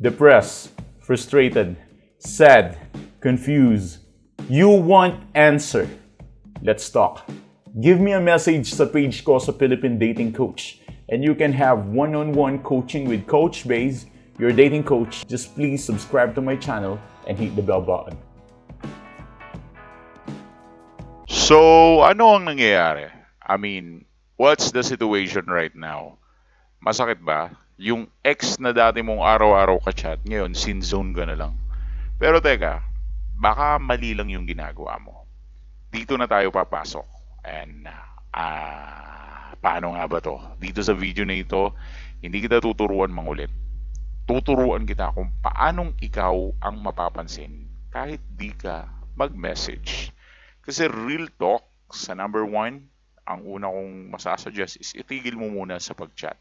Depressed, frustrated, sad, confused. You want answer. Let's talk. Give me a message sa page ko sa Philippine Dating Coach and you can have one-on-one coaching with Coach Baze, your dating coach. Just please subscribe to my channel and hit the bell button. So, ano ang nangyayari? I mean, what's the situation right now? Masakit ba? Yung ex na dati mong araw-araw ka-chat, ngayon, sin zone ka na lang. Pero teka, baka mali lang yung ginagawa mo. Dito na tayo papasok. And, paano nga ba to? Dito sa video na ito, hindi kita tuturuan mangulit. Tuturuan kita kung paanong ikaw ang mapapansin kahit di ka mag-message. Kasi real talk, sa number one, ang una kong masasuggest is itigil mo muna sa pag-chat.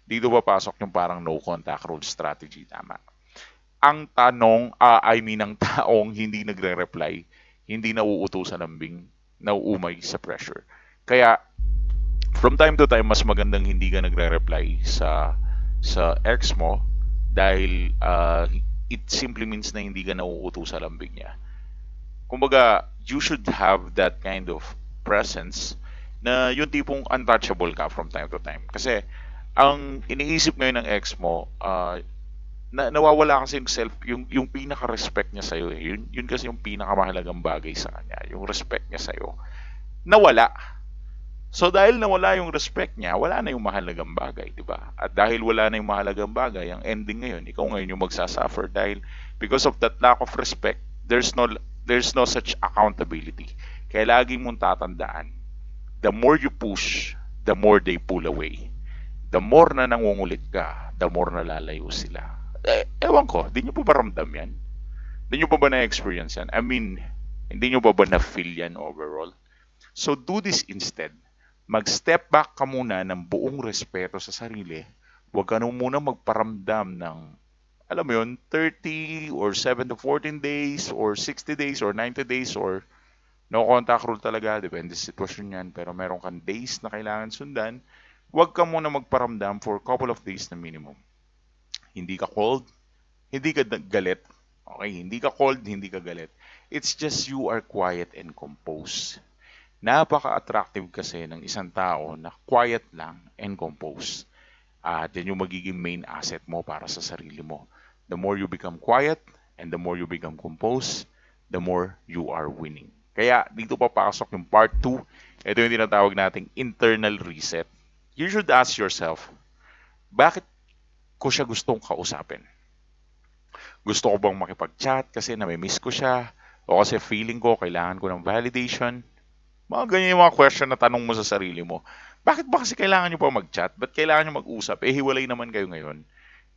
Dito papasok yung parang no contact rule strategy, tama. Ang tanong, ang taong hindi nagre-reply, hindi nauutusan ng bing, nauumay sa pressure. Kaya, from time to time, mas magandang hindi ka nagre-reply sa ex mo dahil it simply means na hindi ka nauutusan ng lambing niya. Kumbaga, you should have that kind of presence na yung tipong untouchable ka from time to time. Kasi, ang iniisip ngayon ng ex mo, nawawala kasi yung yung pinaka-respect niya sa'yo eh. Yun kasi yung pinakamahalagang bagay sa kanya. Yung respect niya sa'yo. Nawala. So dahil nawala yung respect niya, wala na yung mahalagang bagay, di ba? At dahil wala na yung mahalagang bagay, ang ending ngayon, ikaw ngayon yung magsasuffer dahil because of that lack of respect, there's no such accountability. Kaya lagi mong tatandaan, the more you push, the more they pull away. The more na nangungulit ka, the more na lalayo sila. Ewan ko, di nyo pa ba ramdam yan? Di nyo pa ba na-experience yan? I mean, hindi nyo pa ba na-feel yan overall? So do this instead. Mag-step back ka muna ng buong respeto sa sarili. Huwag ka nung muna magparamdam ng, alam mo yun, 30 or 7 to 14 days or 60 days or 90 days or no contact rule talaga. Depende sa sitwasyon yan. Pero meron kang days na kailangan sundan. Huwag ka muna magparamdam for a couple of days na minimum. Hindi ka cold, hindi ka galit. Okay, hindi ka cold, hindi ka galit. It's just you are quiet and composed. Napaka-attractive kasi ng isang tao na quiet lang and composed. Yan yung magiging main asset mo para sa sarili mo. The more you become quiet and the more you become composed, the more you are winning. Kaya dito papasok yung part 2. Ito yung tinatawag nating internal reset. You should ask yourself, bakit ko siya gustong kausapin? Gusto ko bang makipag-chat kasi nami-miss ko siya? O kasi feeling ko kailangan ko ng validation? Mga ganyan yung mga question na tanong mo sa sarili mo. Bakit ba kasi kailangan nyo pa mag-chat? Ba't kailangan nyo mag-usap? Eh, hiwalay naman kayo ngayon.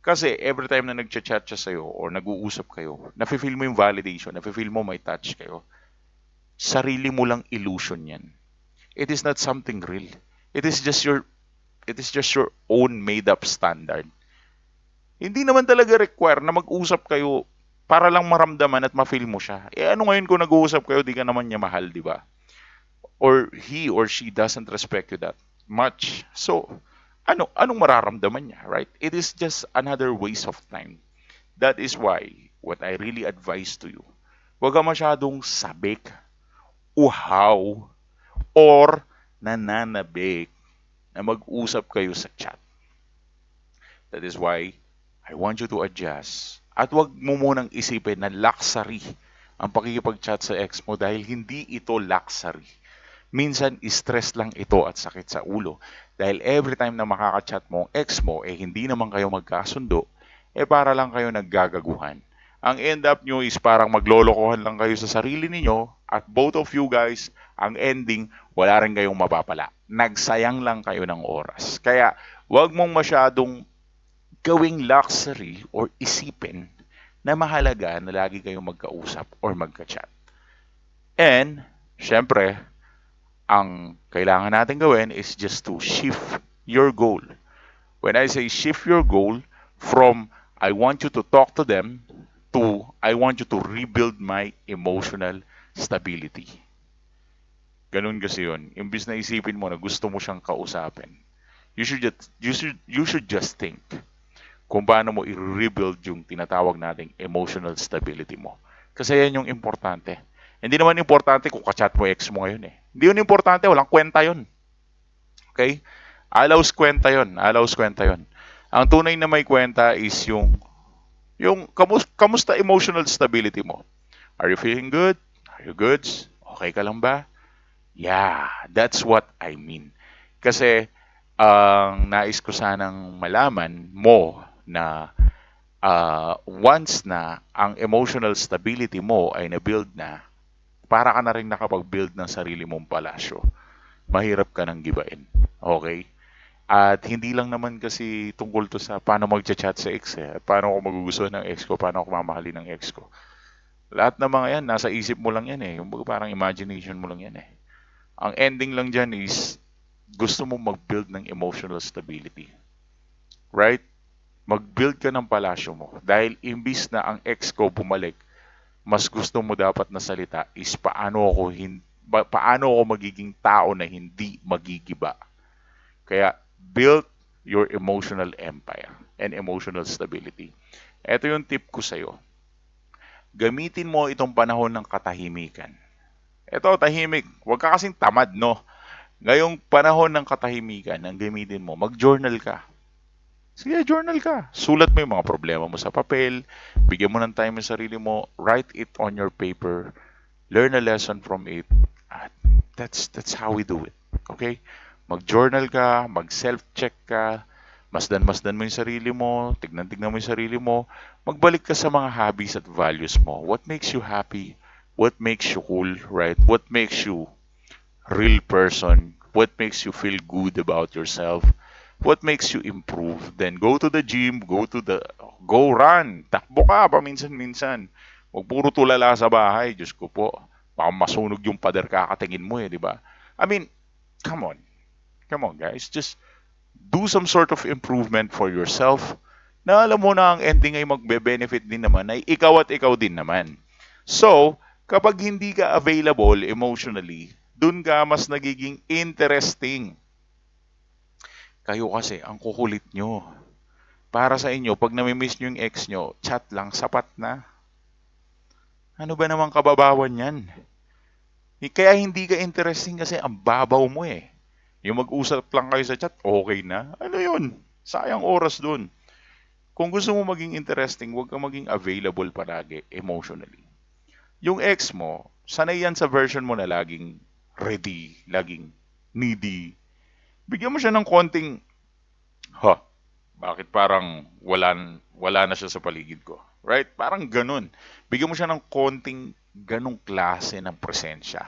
Kasi every time na nag-chat siya sa'yo or nag-uusap kayo, nafe-feel mo yung validation, nafe-feel mo may touch kayo. Sarili mo lang illusion yan. It is not something real. It is just your own made-up standard. Hindi naman talaga require na mag-usap kayo para lang maramdaman at ma-feel mo siya. Eh ano ngayon kung nag-uusap kayo, di ka naman niya mahal, di ba? Or he or she doesn't respect you that much. So, anong mararamdaman niya, right? It is just another waste of time. That is why, what I really advise to you, huwag ka masyadong sabik, uhaw, or nananabik na mag-usap kayo sa chat. That is why, I want you to adjust. At huwag mo munang isipin na luxury ang pakikipag-chat sa ex mo dahil hindi ito luxury. Minsan, stress lang ito at sakit sa ulo. Dahil every time na makaka-chat mo ang ex mo, eh hindi naman kayo magkasundo, eh para lang kayo naggagaguhan. Ang end up nyo is parang maglolokohan lang kayo sa sarili ninyo at both of you guys, ang ending, wala rin kayong mapapala. Nagsayang lang kayo ng oras. Kaya, wag mong masyadong gawing luxury or isipin na mahalaga na lagi kayong magkausap or magka-chat. And, syempre, ang kailangan natin gawin is just to shift your goal. When I say shift your goal from I want you to talk to them to I want you to rebuild my emotional stability. Ganun kasi yun. Imbis na isipin mo na gusto mo siyang kausapin. You should just think, kung paano mo i-rebuild yung tinatawag nating emotional stability mo. Kasi yan yung importante. Hindi naman importante kung kachat mo ex mo ngayon eh. Hindi yun importante, walang kwenta yun. Okay? Alaws kwenta yun. Alaws kwenta yun. Ang tunay na may kwenta is yung kamusta emotional stability mo. Are you feeling good? Are you good? Okay ka lang ba? Yeah, that's what I mean. Kasi ang nais ko sanang malaman mo na once na ang emotional stability mo ay na-build na, para ka na rin nakapag-build ng sarili mong palasyo. Mahirap ka nang gibain. Okay? At hindi lang naman kasi tungkol to sa paano mag-chat sa ex eh. At paano ako magugustuhan ng ex ko, paano ako mamahalin ng ex ko. Lahat ng mga yan, nasa isip mo lang yan eh. Yung parang imagination mo lang yan eh. Ang ending lang dyan is, gusto mo mag-build ng emotional stability. Right? Mag-build ka ng palasyo mo. Dahil imbis na ang ex ko bumalik, mas gusto mo dapat na salita is paano ako magiging tao na hindi magigiba. Kaya build your emotional empire and emotional stability. Ito yung tip ko sa'yo. Gamitin mo itong panahon ng katahimikan. Ito, tahimik. Huwag ka kasing tamad, no? Ngayong panahon ng katahimikan, ang gamitin mo, mag-journal ka. Sige, journal ka. Sulat mo yung mga problema mo sa papel. Bigyan mo ng time yung sarili mo. Write it on your paper. Learn a lesson from it. At that's how we do it. Okay? Mag-journal ka, mag-self-check ka, masdan-masdan mo yung sarili mo, tignan-tignan mo yung sarili mo, magbalik ka sa mga hobbies at values mo. What makes you happy? What makes you cool, right? What makes you real person? What makes you feel good about yourself? What makes you improve? Then go to the gym, go run. Takbo ka paminsan-minsan. Huwag puro tulala sa bahay. Diyos ko po. Baka masunog yung pader kakatingin mo eh, di ba? I mean, come on. Come on, guys. Just do some sort of improvement for yourself na alam mo na ang ending ay magbe-benefit din naman ay ikaw at ikaw din naman. So, kapag hindi ka available emotionally, dun ka mas nagiging interesting. Kayo kasi, ang kukulit nyo. Para sa inyo, pag namimiss nyo yung ex nyo, chat lang, sapat na. Ano ba namang kababawan yan? Kaya hindi ka interesting kasi ang babaw mo eh. Yung mag-usap lang kayo sa chat, okay na. Ano yun? Sayang oras dun. Kung gusto mo maging interesting, huwag kang maging available palagi emotionally. Yung ex mo, sanay yan sa version mo na laging ready, laging needy. Bigyan mo siya ng konting, bakit parang wala na siya sa paligid ko? Right? Parang ganun. Bigyan mo siya ng konting ganung klase ng presensya.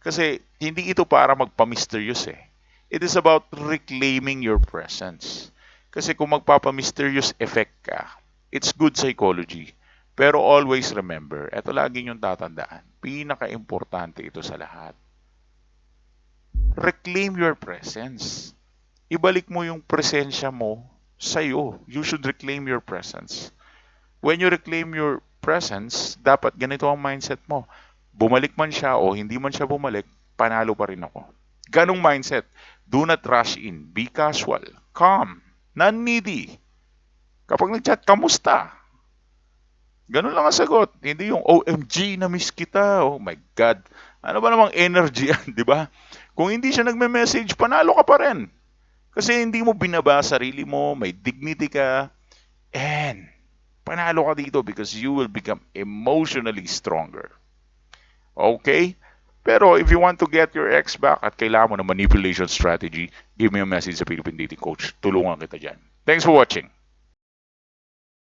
Kasi hindi ito para magpa-mysterious eh. It is about reclaiming your presence. Kasi kung magpapa-mysterious effect ka, it's good psychology. Pero always remember, eto lagi yung tatandaan, pinaka-importante ito sa lahat. Reclaim your presence. Ibalik mo yung presensya mo sa'yo. You should reclaim your presence. When you reclaim your presence, dapat ganito ang mindset mo. Bumalik man siya o hindi man siya bumalik, panalo pa rin ako. Ganong mindset. Do not rush in. Be casual. Calm. Non-needy. Kapag nag-chat, kamusta? Ganun lang ang sagot. Hindi yung, OMG, na-miss kita. Oh my God. Ano ba namang energy yan, di ba? Kung hindi siya nagme-message, panalo ka pa rin. Kasi hindi mo binaba sarili mo, may dignity ka, and panalo ka dito because you will become emotionally stronger. Okay? Pero if you want to get your ex back at kailangan mo ng manipulation strategy, give me a message sa Philippine Dating Coach. Tulungan kita dyan. Thanks for watching.